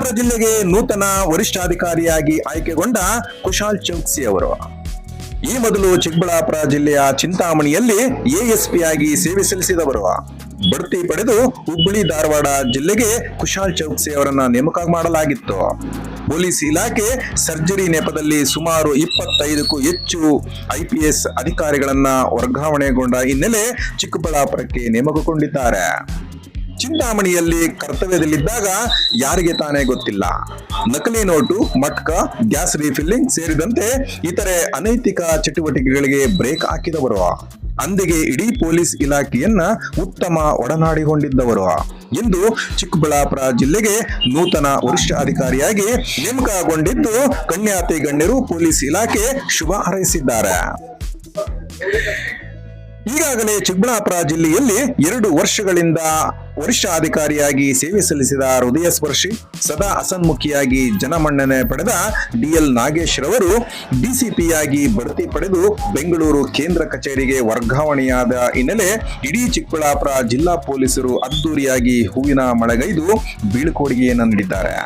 ಚಿಕ್ಕಬಳ್ಳಾಪುರ ಜಿಲ್ಲೆಗೆ ನೂತನ ವರಿಷ್ಠಾಧಿಕಾರಿಯಾಗಿ ಆಯ್ಕೆಗೊಂಡ ಕುಶಾಲ್ ಚೌಕ್ಸಿ ಅವರು ಈ ಮೊದಲು ಚಿಕ್ಕಬಳ್ಳಾಪುರ ಜಿಲ್ಲೆಯ ಚಿಂತಾಮಣಿಯಲ್ಲಿ ಎಎಸ್ಪಿ ಆಗಿ ಸೇವೆ ಸಲ್ಲಿಸಿದವರು. ಬಡ್ತಿ ಪಡೆದು ಹುಬ್ಬಳ್ಳಿ ಧಾರವಾಡ ಜಿಲ್ಲೆಗೆ ಕುಶಾಲ್ ಚೌಕ್ಸಿ ಅವರನ್ನ ನೇಮಕ ಮಾಡಲಾಗಿತ್ತು. ಪೊಲೀಸ್ ಇಲಾಖೆ ಸರ್ಜರಿ ನೆಪದಲ್ಲಿ ಸುಮಾರು 25ಕ್ಕೂ ಹೆಚ್ಚು IPS ಅಧಿಕಾರಿಗಳನ್ನ ವರ್ಗಾವಣೆಗೊಂಡ ಹಿನ್ನೆಲೆ ಚಿಕ್ಕಬಳ್ಳಾಪುರಕ್ಕೆ ನೇಮಕಗೊಂಡಿದ್ದಾರೆ. ಚಿಂತಾಮಣಿಯಲ್ಲಿ ಕರ್ತವ್ಯದಲ್ಲಿದ್ದಾಗ ಯಾರಿಗೆ ತಾನೇ ಗೊತ್ತಿಲ್ಲ, ನಕಲಿ ನೋಟು, ಮಟ್ಕ, ಗ್ಯಾಸ್ ರೀಫಿಲ್ಲಿಂಗ್ ಸೇರಿದಂತೆ ಇತರೆ ಅನೈತಿಕ ಚಟುವಟಿಕೆಗಳಿಗೆ ಬ್ರೇಕ್ ಹಾಕಿದವರು. ಅಂದಿಗೆ ಇಡೀ ಪೊಲೀಸ್ ಇಲಾಖೆಯನ್ನ ಉತ್ತಮ ಒಡನಾಡಿಕೊಂಡಿದ್ದವರು. ಇಂದು ಚಿಕ್ಕಬಳ್ಳಾಪುರ ಜಿಲ್ಲೆಗೆ ನೂತನ ವರಿಷ್ಠ ಅಧಿಕಾರಿಯಾಗಿ ನೇಮಕಗೊಂಡಿದ್ದು ಗಣ್ಯಾತಿ ಗಣ್ಯರು ಪೊಲೀಸ್ ಇಲಾಖೆ ಶುಭ ಹಾರೈಸಿದ್ದಾರೆ. ಈಗಾಗಲೇ ಚಿಕ್ಕಬಳ್ಳಾಪುರ ಜಿಲ್ಲೆಯಲ್ಲಿ 2 ವರ್ಷಗಳಿಂದ ವರಿಷ್ಠ ಅಧಿಕಾರಿಯಾಗಿ ಸೇವೆ ಸಲ್ಲಿಸಿದ ಹೃದಯ ಸ್ಪರ್ಶಿ, ಸದಾ ಹಸನ್ಮುಖಿಯಾಗಿ ಜನಮನ್ನಣೆ ಪಡೆದ DL ನಾಗೇಶ್ ರವರು DCPಯಾಗಿ ಬಡ್ತಿ ಪಡೆದು ಬೆಂಗಳೂರು ಕೇಂದ್ರ ಕಚೇರಿಗೆ ವರ್ಗಾವಣೆಯಾದ ಹಿನ್ನೆಲೆ ಇಡೀ ಚಿಕ್ಕಬಳ್ಳಾಪುರ ಜಿಲ್ಲಾ ಪೊಲೀಸರು ಅದ್ದೂರಿಯಾಗಿ ಹೂವಿನ ಮಳೆಗೈದು ಬೀಳ್ಕೊಡುಗೆಯನ್ನು ನೀಡಿದ್ದಾರೆ.